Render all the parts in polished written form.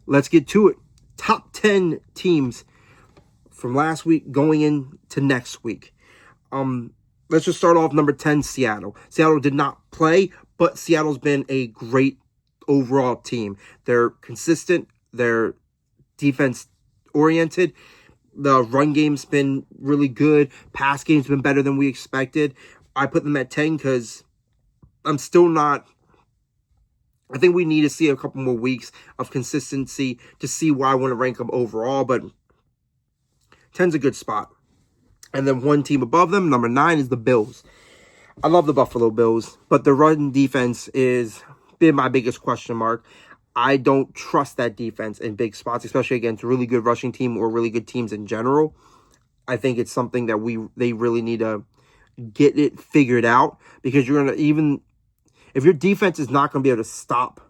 let's get to it. Top 10 teams from last week going into next week. Let's just start off number 10, Seattle. Seattle did not play, but Seattle's been a great overall team. They're consistent. They're defense-oriented. The run game's been really good. Pass game's been better than we expected. I put them at 10 because I'm still not... I think we need to see a couple more weeks of consistency to see where I want to rank them overall, but 10's a good spot. And then one team above them, number 9, is the Bills. I love the Buffalo Bills, but the run defense is been my biggest question mark. I don't trust that defense in big spots, especially against a really good rushing team or really good teams in general. I think it's something that they really need to get it figured out, because you're going to, even if your defense is not going to be able to stop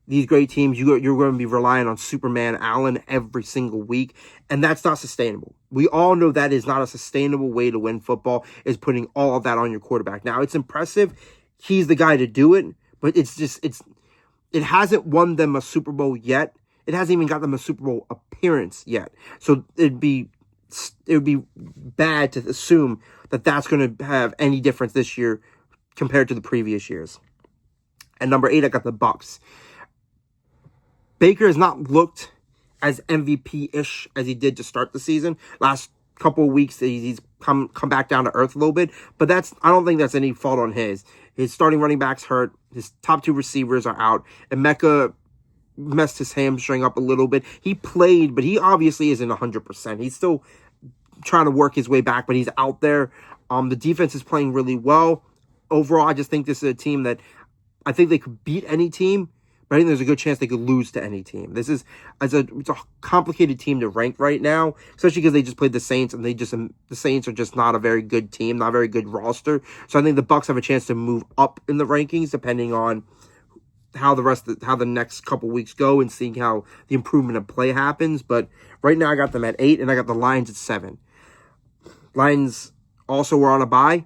these great teams, you're going to be relying on Superman Allen every single week, and that's not sustainable. We all know that is not a sustainable way to win football, is putting all of that on your quarterback. Now, it's impressive. He's the guy to do it, but it hasn't won them a Super Bowl yet. It hasn't even got them a Super Bowl appearance yet. So it would be bad to assume that that's going to have any difference this year compared to the previous years. And number 8, I got the Bucs. Baker has not looked as MVP-ish as he did to start the season. Last couple of weeks, he's come back down to earth a little bit, but I don't think that's any fault on his. His starting running back's hurt. His top 2 receivers are out. And Emeka messed his hamstring up a little bit. He played, but he obviously isn't 100%. He's still trying to work his way back, but he's out there. The defense is playing really well. Overall, I just think this is a team that I think they could beat any team, but I think there's a good chance they could lose to any team. It's a complicated team to rank right now, especially because they just played the Saints, and the Saints are just not a very good team, not a very good roster. So I think the Bucs have a chance to move up in the rankings depending on how the next couple weeks go and seeing how the improvement of play happens. But right now I got them at 8, and I got the Lions at 7. Lions also were on a bye.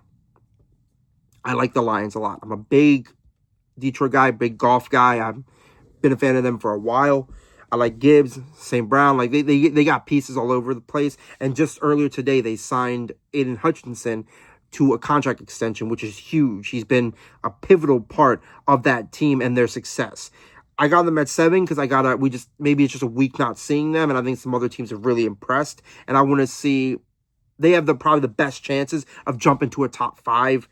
I like the Lions a lot. I'm a big Detroit guy, big golf guy. I've been a fan of them for a while. I like Gibbs, St. Brown. Like they got pieces all over the place. And just earlier today, they signed Aiden Hutchinson to a contract extension, which is huge. He's been a pivotal part of that team and their success. I got them at 7 because maybe it's just a week not seeing them, and I think some other teams are really impressed. And I want to see, they have probably the best chances of jumping to a top 5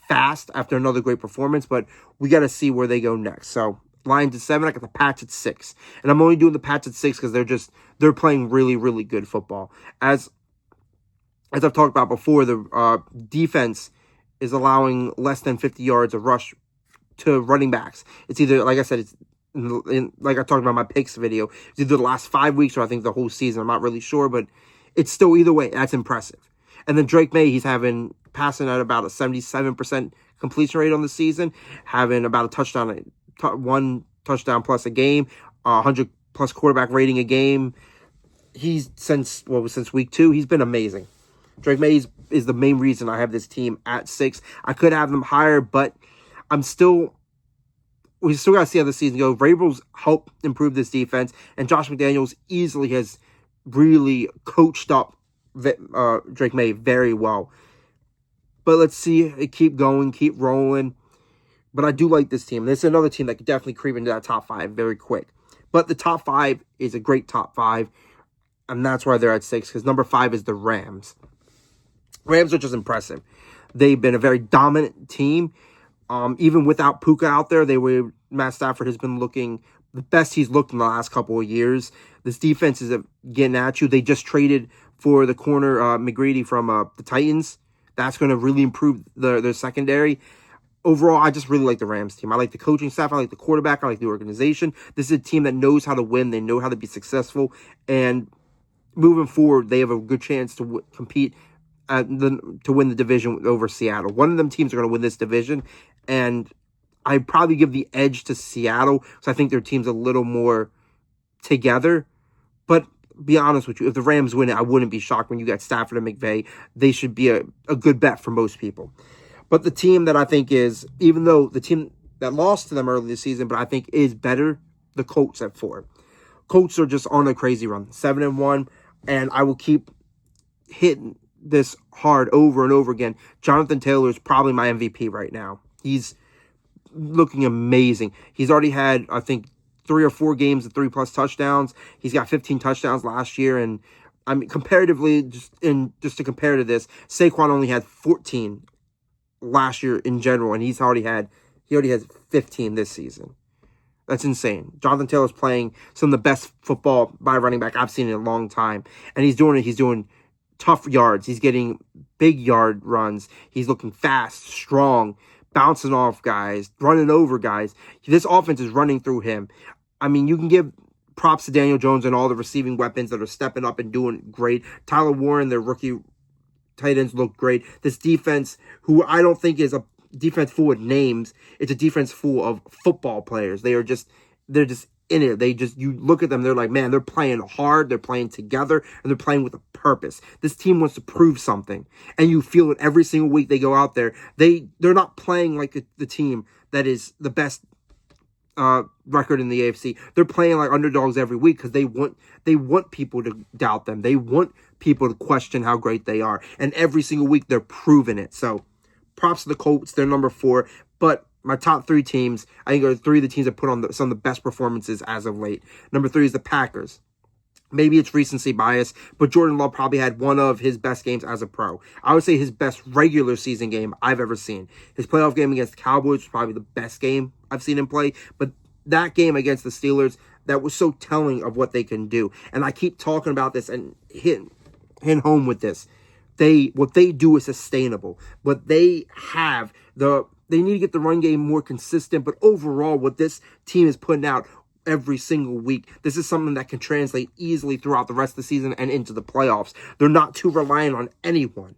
fast after another great performance, but we got to see where they go next. So Lions at 7, I got the Pats at 6. And I'm only doing the Pats at 6 because they're playing really, really good football. As I've talked about before, the defense is allowing less than 50 yards of rush to running backs. It's either, like I said, like I talked about in my picks video, it's either the last 5 weeks or I think the whole season. I'm not really sure, but it's still, either way, that's impressive. And then Drake May, he's passing at about a 77% completion rate on the season, having about one touchdown plus a game, 100 plus quarterback rating a game. Since week 2, he's been amazing. Drake May is the main reason I have this team at 6. I could have them higher, but we still got to see how the season goes. Vrabel's helped improve this defense, and Josh McDaniels easily has really coached up Drake May very well. But let's see it keep going, keep rolling. But I do like this team. This is another team that could definitely creep into that top 5 very quick. But the top 5 is a great top 5, and that's why they're at 6, because number 5 is the Rams. Rams are just impressive. They've been a very dominant team. Even without Puka out there, Matt Stafford has been looking the best he's looked in the last couple of years. This defense is getting at you. They just traded for the corner McGrady from the Titans. That's going to really improve their secondary. Overall, I just really like the Rams team. I like the coaching staff. I like the quarterback. I like the organization. This is a team that knows how to win. They know how to be successful. And moving forward, they have a good chance to compete to win the division over Seattle. One of them teams are going to win this division. And I probably give the edge to Seattle because I think their team's a little more together. But be honest with you, if the Rams win it, I wouldn't be shocked. When you got Stafford and McVay, they should be a good bet for most people. But the team that I think is, even though the team that lost to them early this season, but I think is better, the Colts at 4. Colts are just on a crazy run, 7-1, and I will keep hitting this hard over and over again. Jonathan Taylor is probably my MVP right now. He's looking amazing. He's already had, I think, 3 or 4 games of 3+ touchdowns. He's got 15 touchdowns last year, and I mean, comparatively, just to compare to this, Saquon only had 14 last year in general, and he already has 15 this season. That's insane. Jonathan Taylor's playing some of the best football by running back I've seen in a long time, and he's doing it. He's doing tough yards. He's getting big yard runs. He's looking fast, strong, bouncing off guys, running over guys. This offense is running through him. I mean, you can give props to Daniel Jones and all the receiving weapons that are stepping up and doing great. Tyler Warren, their rookie tight ends, look great. This defense, who I don't think is a defense full of names, it's a defense full of football players. They're just in it. You look at them, they're like, man, they're playing hard, they're playing together, and they're playing with a purpose. This team wants to prove something, and you feel it every single week they go out there. They're not playing like the team that is the best record in the AFC. They're playing like underdogs every week because they want people to doubt them. They want people to question how great they are, and every single week they're proving it. So props to the Colts. They're number 4, but my top 3 teams, I think, are 3 of the teams that put on some of the best performances as of late. Number 3 is the Packers. Maybe it's recency bias, but Jordan Love probably had one of his best games as a pro. I would say his best regular season game I've ever seen. His playoff game against the Cowboys was probably the best game I've seen him play, but that game against the Steelers, that was so telling of what they can do. And I keep talking about this and hitting home with this. What they do is sustainable. What they have, they need to get the run game more consistent, but overall, what this team is putting out every single week, this is something that can translate easily throughout the rest of the season and into the playoffs. They're not too reliant on anyone.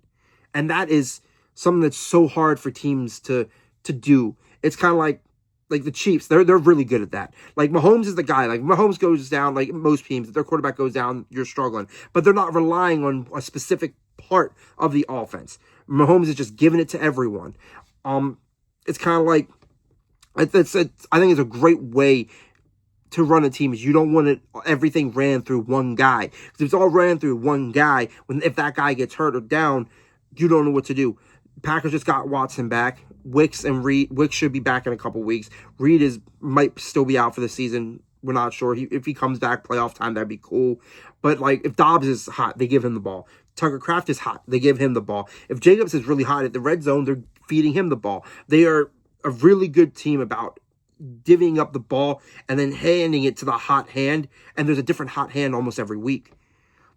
And that is something that's so hard for teams to do. It's kind of like the Chiefs. They're really good at that. Like, Mahomes is the guy. Like, Mahomes goes down, like most teams, if their quarterback goes down, you're struggling. But they're not relying on a specific part of the offense. Mahomes is just giving it to everyone. It's kind of like, I think it's a great way to run a team. Is you don't want everything ran through one guy. Because if it's all ran through one guy, if that guy gets hurt or down, you don't know what to do. Packers just got Watson back. Wicks should be back in a couple weeks. Reed might still be out for the season. We're not sure. If he comes back playoff time, that'd be cool. But like, if Dobbs is hot, they give him the ball. Tucker Kraft is hot, they give him the ball. If Jacobs is really hot at the red zone, they're feeding him the ball. They are a really good team about divvying up the ball and then handing it to the hot hand. And there's a different hot hand almost every week.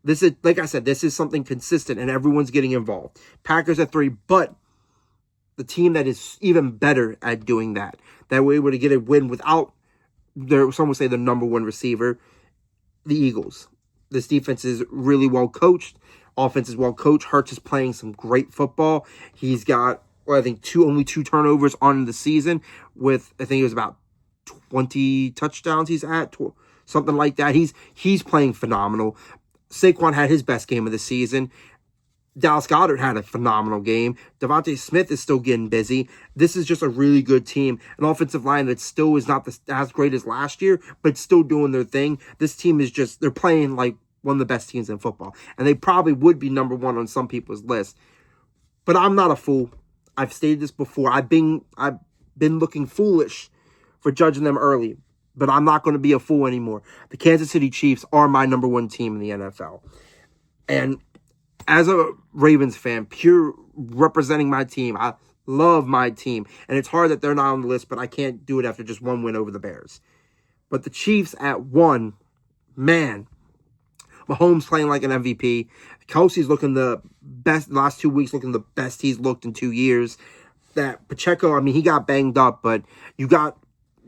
This is, like I said, this is something consistent and everyone's getting involved. Packers at 3, but the team that is even better at doing that we're able to get a win without some would say the number 1 receiver, the Eagles. This defense is really well coached. Offense is well coached. Hurts is playing some great football. He's got, I think, only 2 turnovers on the season with, I think it was about 20 touchdowns he's at, something like that. He's playing phenomenal. Saquon had his best game of the season. Dallas Goedert had a phenomenal game. Devontae Smith is still getting busy. This is just a really good team. An offensive line that still is not as great as last year, but still doing their thing. This team is they're playing like one of the best teams in football. And they probably would be number 1 on some people's list. But I'm not a fool. I've stated this before. I've been looking foolish for judging them early. But I'm not going to be a fool anymore. The Kansas City Chiefs are my number 1 team in the NFL. And as a Ravens fan, pure representing my team, I love my team. And it's hard that they're not on the list, but I can't do it after just 1 win over the Bears. But the Chiefs at 1, man, Mahomes playing like an MVP. Kelsey's looking the best, the last 2 weeks looking the best he's looked in 2 years. That Pacheco, I mean, he got banged up, but you got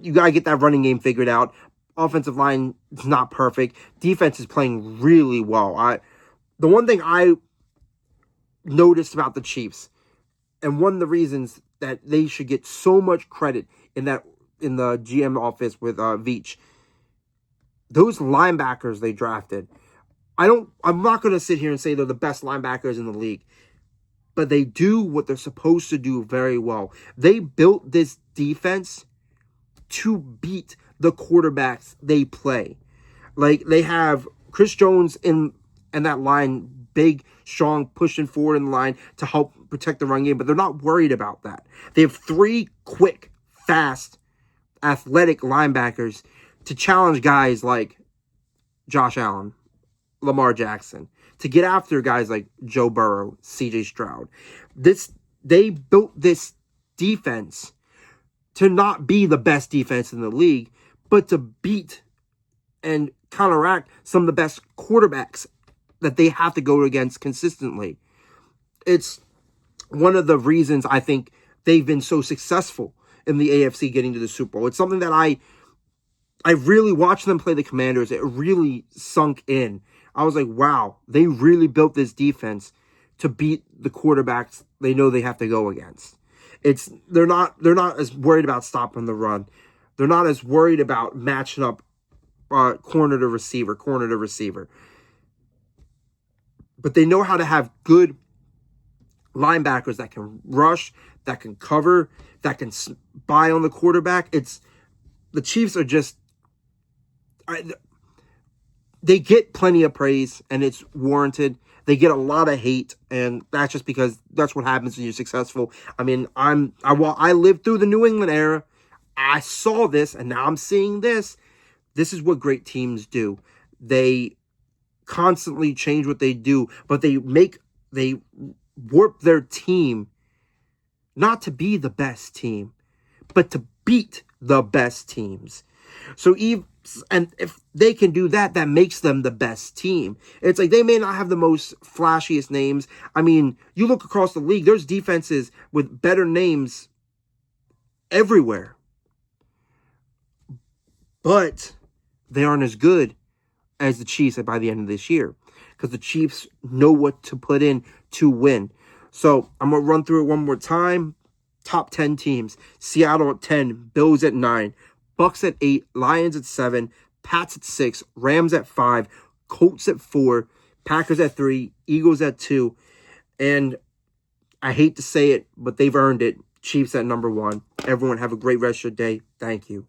to get that running game figured out. Offensive line is not perfect. Defense is playing really well. The one thing I noticed about the Chiefs, and one of the reasons that they should get so much credit in the GM office with Veach, those linebackers they drafted, I'm not going to sit here and say they're the best linebackers in the league, but they do what they're supposed to do very well. They built this defense to beat the quarterbacks they play. Like, they have Chris Jones in that line, big, strong, pushing forward in the line to help protect the run game, but they're not worried about that. They have 3 quick, fast, athletic linebackers to challenge guys like Josh Allen, Lamar Jackson, to get after guys like Joe Burrow, CJ Stroud. They built this defense to not be the best defense in the league, but to beat and counteract some of the best quarterbacks that they have to go against consistently. It's one of the reasons I think they've been so successful in the AFC getting to the Super Bowl. It's something that I really watched them play the Commanders. It really sunk in. I was like, wow, they really built this defense to beat the quarterbacks they know they have to go against. They're not as worried about stopping the run. They're not as worried about matching up corner to receiver. But they know how to have good linebackers that can rush, that can cover, that can spy on the quarterback. The Chiefs are just... they get plenty of praise, and it's warranted. They get a lot of hate, and that's just because that's what happens when you're successful. I mean, I lived through the New England era. I saw this, and now I'm seeing this. This is what great teams do. They constantly change what they do, but they warp their team not to be the best team, but to beat the best teams. So if they can do that, that makes them the best team. It's like they may not have the most flashiest names. I mean, you look across the league, there's defenses with better names everywhere. But they aren't as good as the Chiefs by the end of this year, because the Chiefs know what to put in to win. So I'm going to run through it one more time. Top 10 teams: Seattle at 10, Bills at 9, Bucks at 8, Lions at 7, Pats at 6, Rams at 5, Colts at 4, Packers at 3, Eagles at 2, and I hate to say it, but they've earned it, Chiefs at number 1. Everyone have a great rest of your day. Thank you.